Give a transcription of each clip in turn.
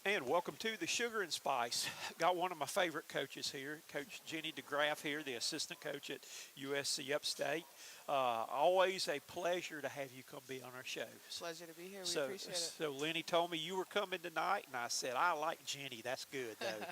And welcome to the Sugar and Spice. Got one of my favorite coaches here, Coach Jenny DeGraaf here, the assistant coach at USC Upstate. Always a pleasure to have you come be on our show. Pleasure to be here. We So, appreciate it. so Lenny told me you were coming tonight, and I said, I like Jenny. That's good, though.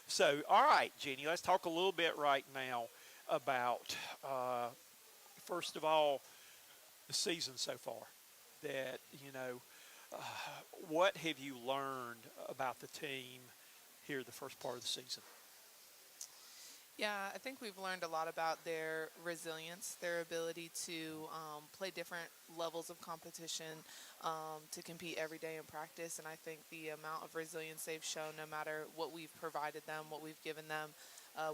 So, all right, Jenny, let's talk a little bit right now about, first of all, the season so far. That, what have you learned about the team here the first part of the season? Yeah, I think we've learned a lot about their resilience, their ability to play different levels of competition, to compete every day in practice. And I think the amount of resilience they've shown, no matter what we've provided them, what we've given them,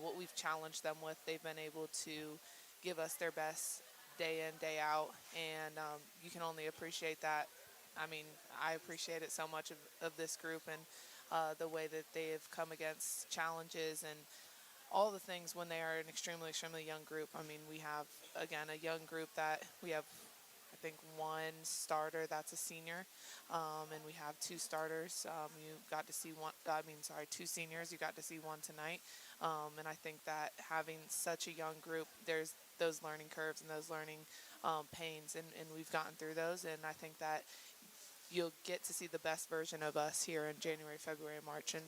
what we've challenged them with, they've been able to give us their best day in, day out. And you can only appreciate that. I mean, I appreciate it so much of this group and the way that they have come against challenges and all the things when they are an extremely, extremely young group. I mean, we have, again, a young group that we have, I think, one starter that's a senior, and we have two starters. You got to see two seniors. You got to see one tonight. And I think that having such a young group, there's those learning curves and those learning pains, and we've gotten through those. And I think that you'll get to see the best version of us here in January, February, and March, and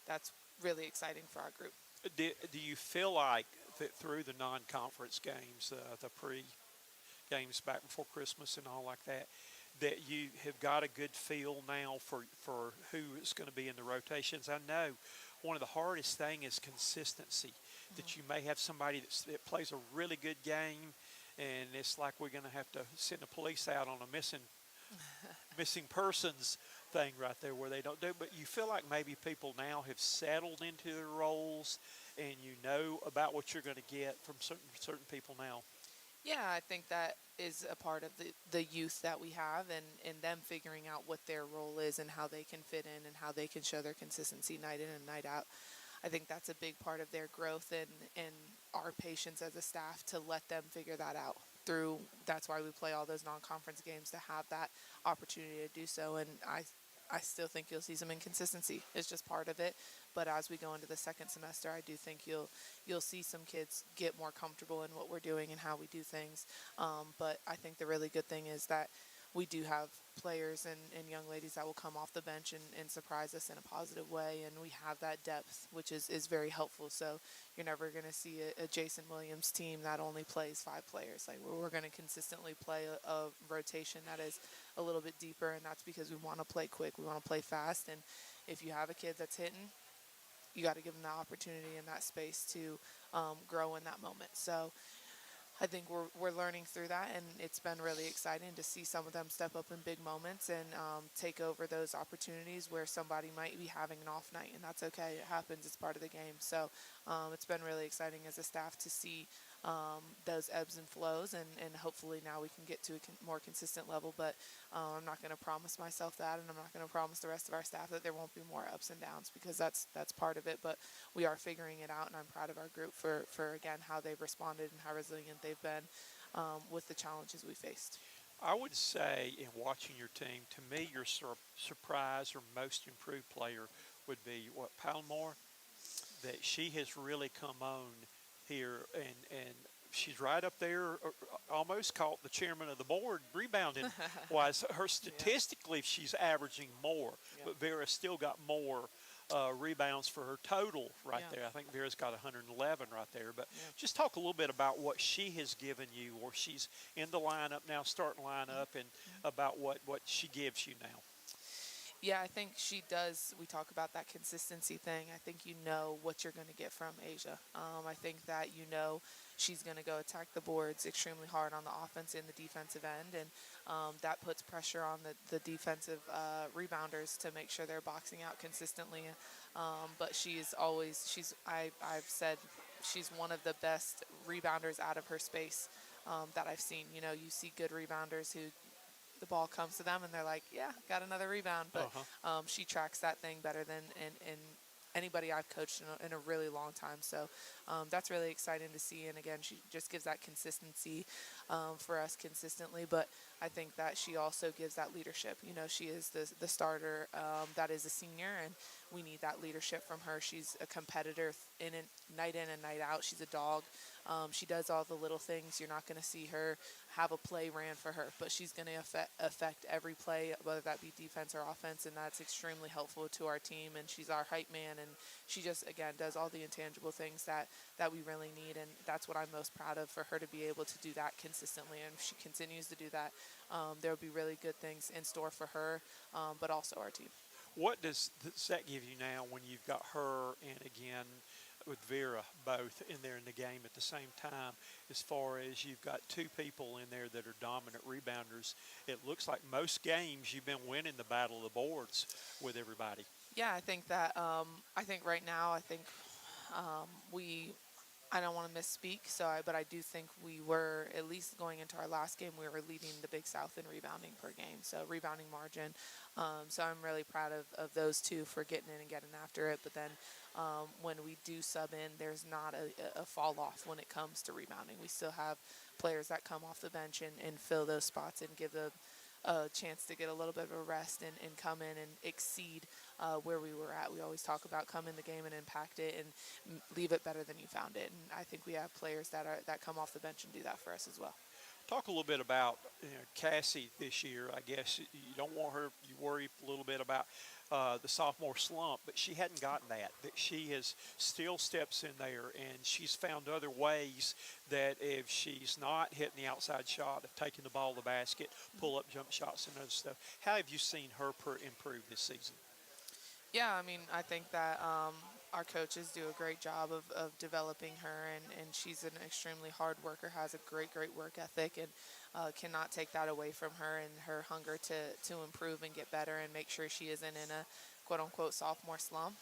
that's really exciting for our group. Do you feel like that through the non-conference games, the pre-games back before Christmas and all like that, that you have got a good feel now for who is going to be in the rotations? I know one of the hardest thing is consistency, that you may have somebody that plays a really good game, and it's like we're going to have to send the police out on a missing persons thing right there where they don't do. But you feel like maybe people now have settled into their roles and you know about what you're going to get from certain people now. Yeah, I think that is a part of the youth that we have and them figuring out what their role is and how they can fit in and how they can show their consistency night in and night out. I think that's a big part of their growth and our patience as a staff to let them figure that out. That's why we play all those non-conference games, to have that opportunity to do so. And I still think you'll see some inconsistency. It's just part of it. But as we go into the second semester, I do think you'll see some kids get more comfortable in what we're doing and how we do things. But I think the really good thing is that we do have players and young ladies that will come off the bench and surprise us in a positive way, and we have that depth, which is very helpful. So you're never going to see a Jason Williams team that only plays 5 players. Like, we're going to consistently play a rotation that is a little bit deeper, and that's because we want to play quick, we want to play fast, and if you have a kid that's hitting, you got to give them the opportunity and that space to grow in that moment. So I think we're learning through that, and it's been really exciting to see some of them step up in big moments and take over those opportunities where somebody might be having an off night, and that's okay. It happens. It's part of the game. So it's been really exciting as a staff to see those ebbs and flows, and hopefully now we can get to a more consistent level. But I'm not going to promise myself that, and I'm not going to promise the rest of our staff that there won't be more ups and downs, because that's part of it. But we are figuring it out, and I'm proud of our group for again, how they've responded and how resilient they've been with the challenges we faced. I would say, in watching your team, to me, your surprise or most improved player would be Palmore, that she has really come on here, and she's right up there, almost caught the chairman of the board rebounding wise. Her statistically, she's averaging more, but Vera's still got more rebounds for her total there. I think Vera's got 111 right there. But just talk a little bit about what she has given you, or she's in the lineup now, starting lineup, and about what she gives you now. Yeah, I think she does. We talk about that consistency thing. I think you know what you're going to get from Asia. I think that she's going to go attack the boards extremely hard on the offense and the defensive end, and that puts pressure on the defensive rebounders to make sure they're boxing out consistently. But I've said she's one of the best rebounders out of her space that I've seen. You see good rebounders who the ball comes to them and they're like, yeah, got another rebound. But she tracks that thing better than and anybody I've coached in a really long time. So that's really exciting to see. And again, she just gives that consistency for us consistently. But I think that she also gives that leadership. You know, she is the starter that is a senior, and we need that leadership from her. She's a competitor in and night out. She's a dog. She does all the little things. You're not going to see her have a play ran for her, but she's going to affect every play, whether that be defense or offense, and that's extremely helpful to our team. And she's our hype man, and she just, again, does all the intangible things that we really need, and that's what I'm most proud of, for her to be able to do that consistently. And if she continues to do that, there will be really good things in store for her, but also our team. What does that give you now when you've got her and again with Vera both in there in the game at the same time, as far as you've got two people in there that are dominant rebounders? It looks like most games you've been winning the battle of the boards with everybody. Yeah, I think that I think right now, we I don't want to misspeak, but I do think we were, at least going into our last game, we were leading the Big South in rebounding per game, so rebounding margin. So I'm really proud of those two for getting in and getting after it. But then when we do sub in, there's not a fall off when it comes to rebounding. We still have players that come off the bench and fill those spots and give a chance to get a little bit of a rest and come in and exceed where we were at. We always talk about come in the game and impact it and leave it better than you found it. And I think we have players that come off the bench and do that for us as well. Talk a little bit about Cassie this year. I guess you don't want her, you worry a little bit about the sophomore slump, but she hadn't gotten that. That she has still steps in there, and she's found other ways that if she's not hitting the outside shot, of taking the ball to the basket, pull-up jump shots and other stuff. How have you seen her improve this season? Yeah, I mean, I think that our coaches do a great job of developing her, and she's an extremely hard worker, has a great work ethic, and cannot take that away from her, and her hunger to improve and get better and make sure she isn't in a quote-unquote sophomore slump.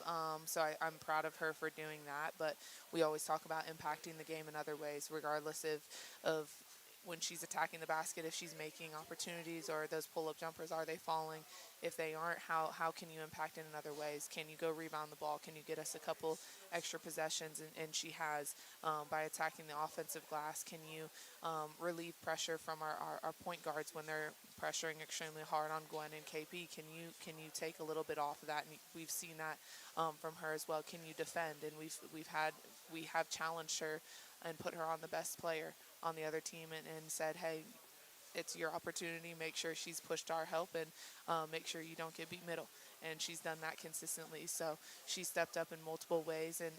So I'm proud of her for doing that, but we always talk about impacting the game in other ways, regardless of when she's attacking the basket, if she's making opportunities, or those pull-up jumpers, are they falling? If they aren't, how can you impact it in other ways? Can you go rebound the ball? Can you get us a couple extra possessions? And she has, by attacking the offensive glass. Can you relieve pressure from our point guards when they're pressuring extremely hard on Gwen and KP? Can you take a little bit off of that? And we've seen that from her as well. Can you defend? And we have challenged her and put her on the best player on the other team and said, hey, it's your opportunity. Make sure she's pushed our help, and make sure you don't get beat middle. And she's done that consistently. So she stepped up in multiple ways in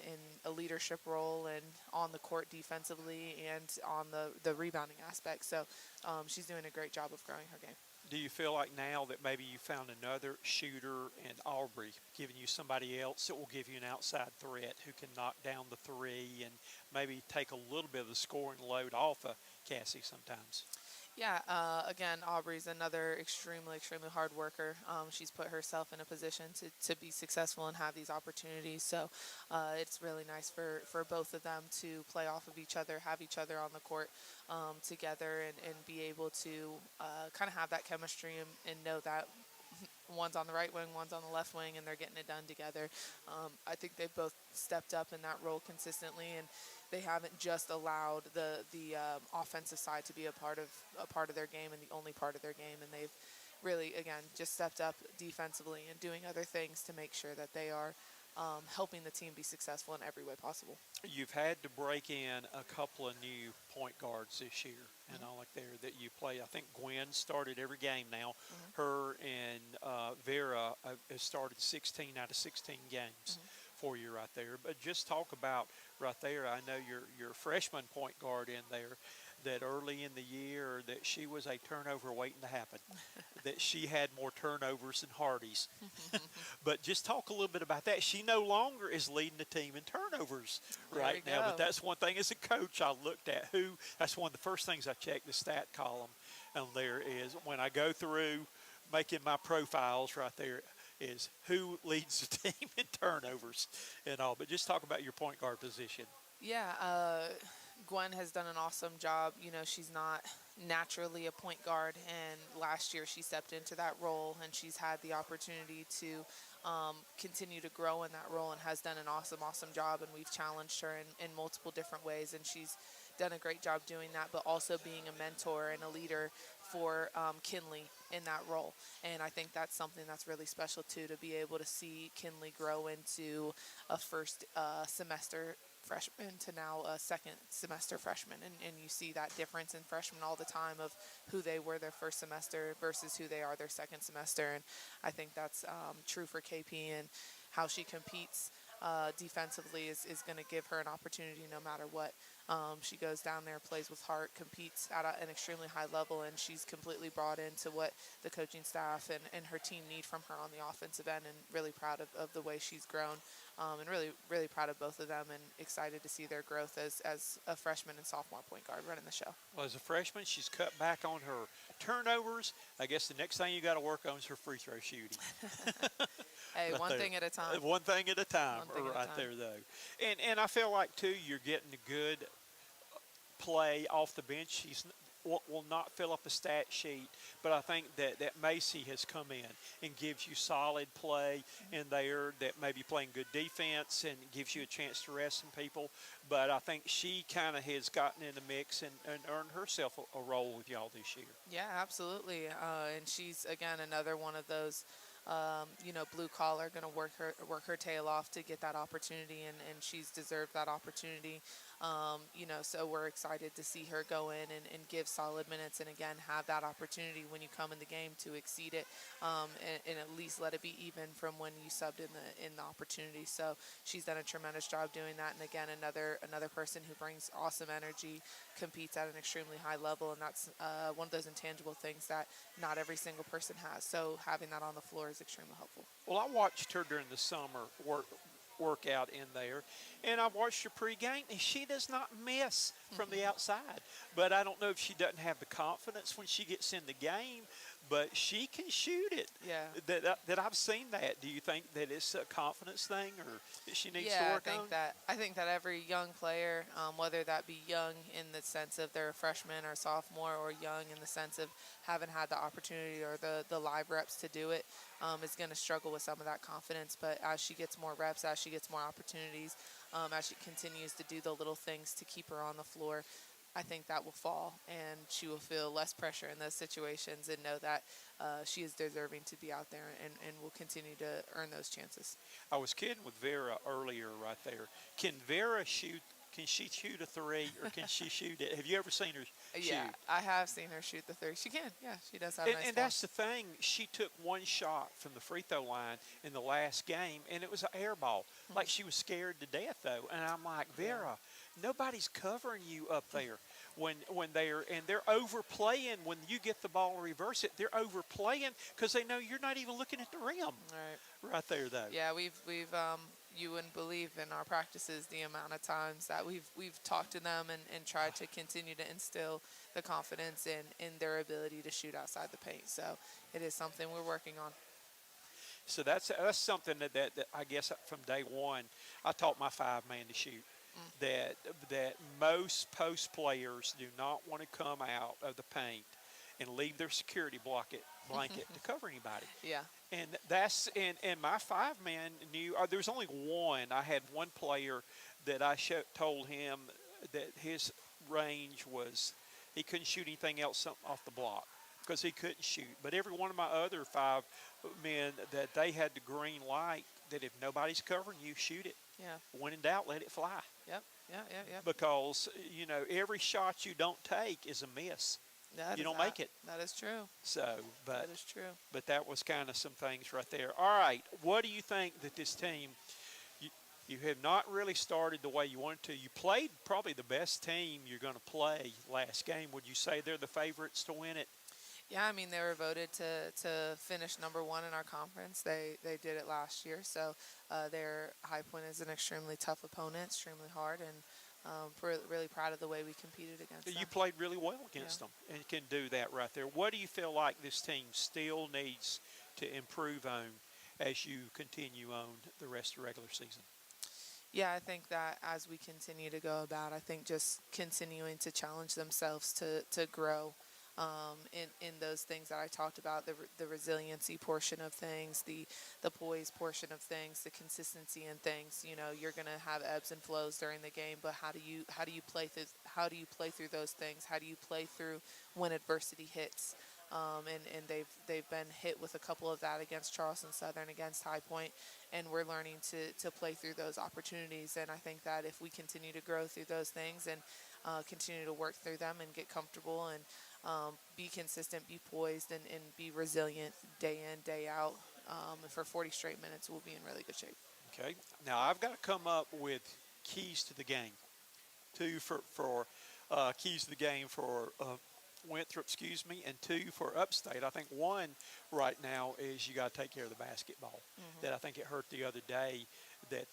a leadership role and on the court defensively and on the rebounding aspect. So she's doing a great job of growing her game. Do you feel like now that maybe you found another shooter in Aubrey, giving you somebody else that will give you an outside threat who can knock down the three and maybe take a little bit of the scoring load off of Cassie sometimes? Yeah, again, Aubrey's another extremely hard worker. She's put herself in a position to be successful and have these opportunities. So it's really nice for both of them to play off of each other, have each other on the court together, and be able to kind of have that chemistry and know that one's on the right wing, one's on the left wing, and they're getting it done together. I think they've both stepped up in that role consistently, and they haven't just allowed the offensive side to be a part of their game and the only part of their game, and they've really, again, just stepped up defensively and doing other things to make sure that they are helping the team be successful in every way possible. You've had to break in a couple of new point guards this year, and I like there that you play. I think Gwen started every game now. Her and Vera has started 16 out of 16 games for you right there. But just talk about right there. I know your freshman point guard in there, that early in the year that she was a turnover waiting to happen, that she had more turnovers than Hardy's. But just talk a little bit about that. She no longer is leading the team in turnovers right now, but that's one thing as a coach I looked at. That's one of the first things I checked, the stat column, and there is, when I go through making my profiles right there, is who leads the team in turnovers and all. But just talk about your point guard position. Yeah, Gwen has done an awesome job. You know, she's not naturally a point guard, and last year she stepped into that role, and she's had the opportunity to continue to grow in that role and has done an awesome job. And we've challenged her in multiple different ways, and she's done a great job doing that, but also being a mentor and a leader for Kinley in that role. And I think that's something that's really special too, to be able to see Kinley grow into a first semester freshman to now a second semester freshman, and you see that difference in freshmen all the time of who they were their first semester versus who they are their second semester. And I think that's true for KP, and how she competes defensively is going to give her an opportunity no matter what. She goes down there, plays with heart, competes at an extremely high level, and she's completely brought into what the coaching staff and her team need from her on the offensive end, and really proud of the way she's grown, and really proud of both of them, and excited to see their growth as a freshman and sophomore point guard running the show. Well, as a freshman, she's cut back on her turnovers. I guess the next thing you got to work on is her free throw shooting. Hey, Right one there. thing at a time. One thing at a time, One thing at a right time. there, though. And I feel like, too, you're getting a good play off the bench. She's will not fill up a stat sheet, but I think that Macy has come in and gives you solid play in there, that maybe playing good defense and gives you a chance to rest some people. But I think she kind of has gotten in the mix and earned herself a role with y'all this year. Yeah, absolutely. And she's, again, another one of those, blue collar, going to work her tail off to get that opportunity, and she's deserved that opportunity. So we're excited to see her go in and give solid minutes, and again have that opportunity when you come in the game to exceed it, and at least let it be even from when you subbed in the opportunity. So she's done a tremendous job doing that, and again another person who brings awesome energy, competes at an extremely high level, and that's one of those intangible things that not every single person has. So having that on the floor is extremely helpful. Well, I watched her during the summer workout in there, and I watched her pregame, and she does not miss from the outside. But I don't know if she doesn't have the confidence when she gets in the game, but she can shoot it. Yeah. That I've seen that. Do you think that it's a confidence thing, or that she needs to work on? I think that every young player, whether that be young in the sense of they're a freshman or sophomore, or young in the sense of haven't had the opportunity or the live reps to do it, is going to struggle with some of that confidence. But as she gets more reps, as she gets more opportunities, as she continues to do the little things to keep her on the floor, I think that will fall, and she will feel less pressure in those situations and know that she is deserving to be out there, and will continue to earn those chances. I was kidding with Vera earlier right there. Can Vera shoot? Can she shoot a three, or can she shoot it? Have you ever seen her shoot? Yeah, I have seen her shoot the three. She can. Yeah, she does have a nice And ball. that's the thing. She took one shot from the free throw line in the last game, and it was an air ball. Like, she was scared to death, though. And I'm like, Vera, nobody's covering you up there when they're overplaying. When you get the ball and reverse it, they're overplaying because they know you're not even looking at the rim. Right there, though. Yeah, we've you wouldn't believe in our practices the amount of times that we've talked to them and tried to continue to instill the confidence in their ability to shoot outside the paint. So it is something we're working on. So that's something that I guess from day one I taught my five-man to shoot. That most post players do not want to come out of the paint and leave their security blanket to cover anybody. Yeah. And that's and my five-man knew. There was only one. I had one player that I told him that his range was he couldn't shoot anything else off the block because he couldn't shoot. But every one of my other five men, that they had the green light that if nobody's covering you, shoot it. Yeah. When in doubt, let it fly. Yep. Yeah. Because every shot you don't take is a miss. You don't make it. That is true. That is true. But that was kind of some things right there. All right, what do you think that this team? You have not really started the way you wanted to. You played probably the best team you're going to play last game. Would you say they're the favorites to win it? Yeah, I mean, they were voted to finish number one in our conference. They did it last year, so their High Point is an extremely tough opponent, extremely hard, and we're really proud of the way we competed against them. You played really well against them and can do that right there. What do you feel like this team still needs to improve on as you continue on the rest of the regular season? Yeah, I think that as we continue to go about, I think just continuing to challenge themselves to grow in those things that I talked about, the resiliency portion of things, the poise portion of things, the consistency in things. You know, you're gonna have ebbs and flows during the game, but how do you play through those things? How do you play through when adversity hits? And they've been hit with a couple of that against Charleston Southern, against High Point, and we're learning to play through those opportunities. And I think that if we continue to grow through those things and continue to work through them and get comfortable and be consistent, be poised, and be resilient day in, day out, for 40 straight minutes, we'll be in really good shape. Okay. Now I've got to come up with keys to the game. Two for keys to the game for Winthrop, excuse me, and two for Upstate. I think one right now is you got to take care of the basketball. That I think it hurt the other day that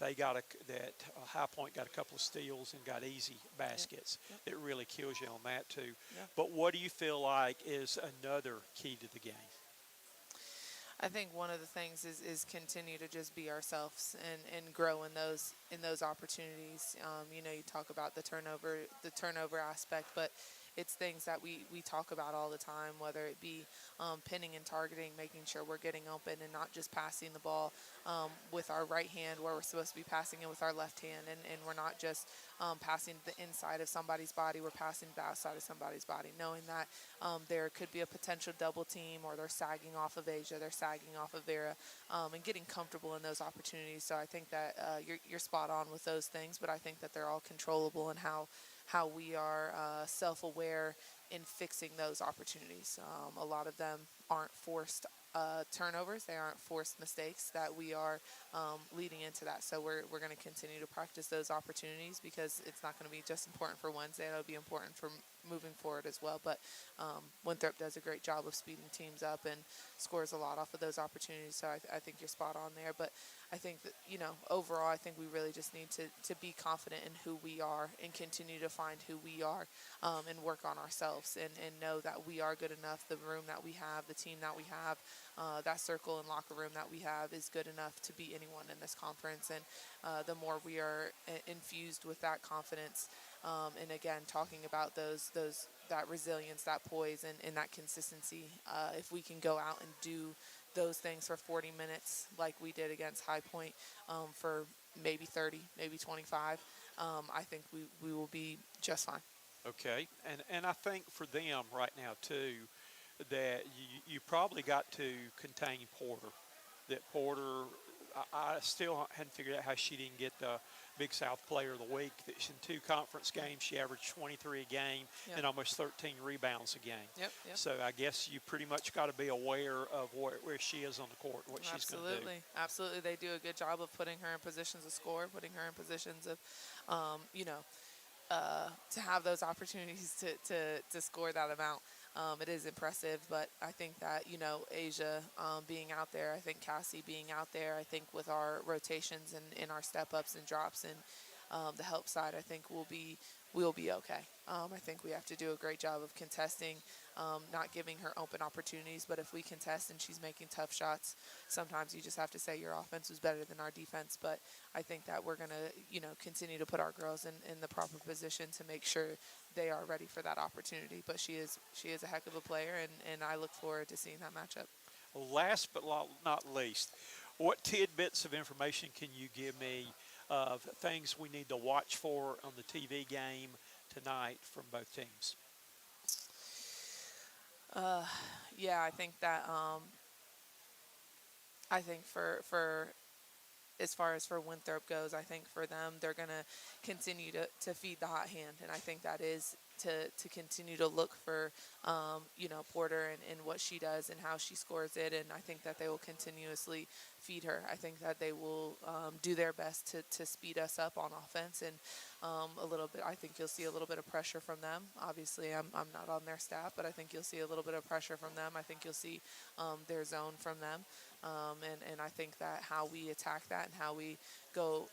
High Point got a couple of steals and got easy baskets. Yep. It really kills you on that too. Yep. But what do you feel like is another key to the game? I think one of the things is continue to just be ourselves and grow in those opportunities. You know, you talk about the turnover aspect, but it's things that we talk about all the time, whether it be pinning and targeting, making sure we're getting open and not just passing the ball with our right hand where we're supposed to be passing it with our left hand, and we're not just passing the inside of somebody's body, we're passing the outside of somebody's body, knowing that there could be a potential double team, or they're sagging off of Asia, they're sagging off of Vera, and getting comfortable in those opportunities. So I think that you're spot on with those things, but I think that they're all controllable in how we are self-aware in fixing those opportunities. A lot of them aren't forced turnovers. They aren't forced mistakes that we are leading into that. So we're going to continue to practice those opportunities, because it's not going to be just important for Wednesday. It'll be important for moving forward as well. But Winthrop does a great job of speeding teams up and scores a lot off of those opportunities. So I think you're spot on there. But I think that, you know, overall, I think we really just need to be confident in who we are and continue to find who we are, and work on ourselves and know that we are good enough. The room that we have, the team that we have, that circle and locker room that we have is good enough to beat anyone in this conference. And the more we are infused with that confidence, and again, talking about that resilience, that poise, and that consistency, if we can go out and do those things for 40 minutes like we did against High Point, for maybe 30, maybe 25, I think we will be just fine. Okay, and I think for them right now too, that you probably got to contain Porter. That Porter, I still hadn't figured out how she didn't get the Big South Player of the Week. That in two conference games, she averaged 23 a game. Yep. And almost 13 rebounds a game. Yep. So I guess you pretty much got to be aware of where she is on the court, what she's going to do. Absolutely. They do a good job of putting her in positions to score, putting her in positions of, to have those opportunities to score that amount. It is impressive, but I think that, you know, Asia being out there, I think Cassie being out there, I think with our rotations and in our step-ups and drops and the help side, I think we'll be okay. I think we have to do a great job of contesting, not giving her open opportunities, but if we contest and she's making tough shots, sometimes you just have to say your offense was better than our defense. But I think that we're going to, you know, continue to put our girls in the proper position to make sure they are ready for that opportunity. But she is a heck of a player, and I look forward to seeing that matchup. Last but not least, what tidbits of information can you give me of things we need to watch for on the TV game tonight from both teams? Yeah, I think that I think for as far as for Winthrop goes, I think for them, they're going to continue to feed the hot hand. And I think that is to continue to look for, Porter and what she does and how she scores it. And I think that they will continuously feed her. I think that they will do their best to speed us up on offense. And a little bit. I think you'll see a little bit of pressure from them. Obviously, I'm not on their staff, but I think you'll see a little bit of pressure from them. I think you'll see their zone from them. And I think that how we attack that and how we go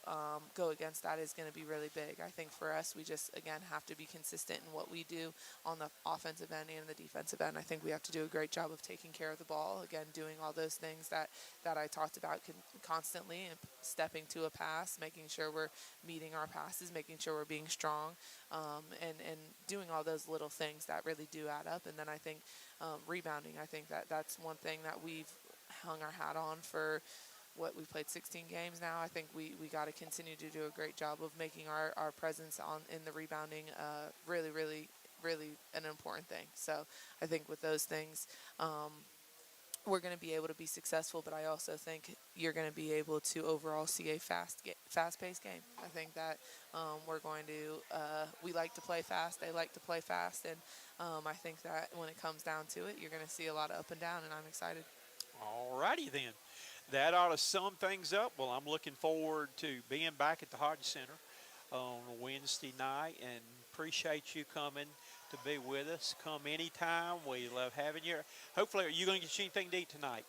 against that is going to be really big. I think for us, we just, again, have to be consistent in what we do on the offensive end and the defensive end. I think we have to do a great job of taking care of the ball, again, doing all those things that I talked about constantly, and stepping to a pass, making sure we're meeting our passes, making sure we're being strong, and doing all those little things that really do add up. And then I think rebounding, I think that's one thing that we've hung our hat on for we've played 16 games now. I think we got to continue to do a great job of making our presence in the rebounding really, really, really an important thing. So I think with those things, we're going to be able to be successful, but I also think you're going to be able to overall see a fast-paced game. I think that we're going to we like to play fast, they like to play fast, and I think that when it comes down to it, you're going to see a lot of up and down, and I'm excited. All righty then. That ought to sum things up. Well, I'm looking forward to being back at the Hodge Center on Wednesday night, and appreciate you coming to be with us. Come anytime. We love having you. Hopefully, are you going to get you anything to eat tonight?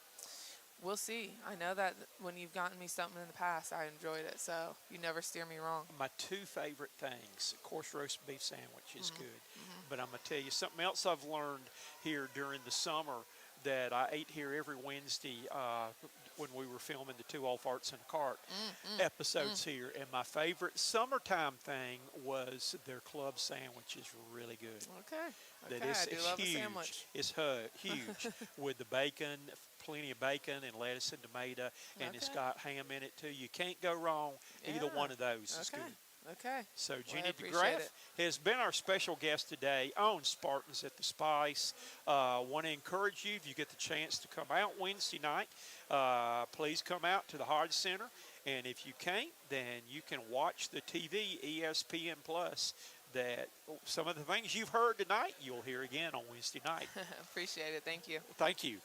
We'll see. I know that when you've gotten me something in the past, I enjoyed it, so you never steer me wrong. My two favorite things, of course, roast beef sandwich is good, but I'm going to tell you something else I've learned here during the summer that I ate here every Wednesday when we were filming the 2 Old Farts in a Cart episodes here. And my favorite summertime thing was their club sandwich is really good. Okay. That is I do love huge. a sandwich. It's huge with the bacon, plenty of bacon and lettuce and tomato, and it's got ham in it too. You can't go wrong. Either one of those is good. Okay. So Well, Jenny I appreciate DeGraaf it. has been our special guest today on Spartans at the Spice. Want to encourage you, if you get the chance to come out Wednesday night, please come out to the Hodge Center. And if you can't, then you can watch the TV, ESPN Plus, that some of the things you've heard tonight, you'll hear again on Wednesday night. Appreciate it. Thank you. Thank you.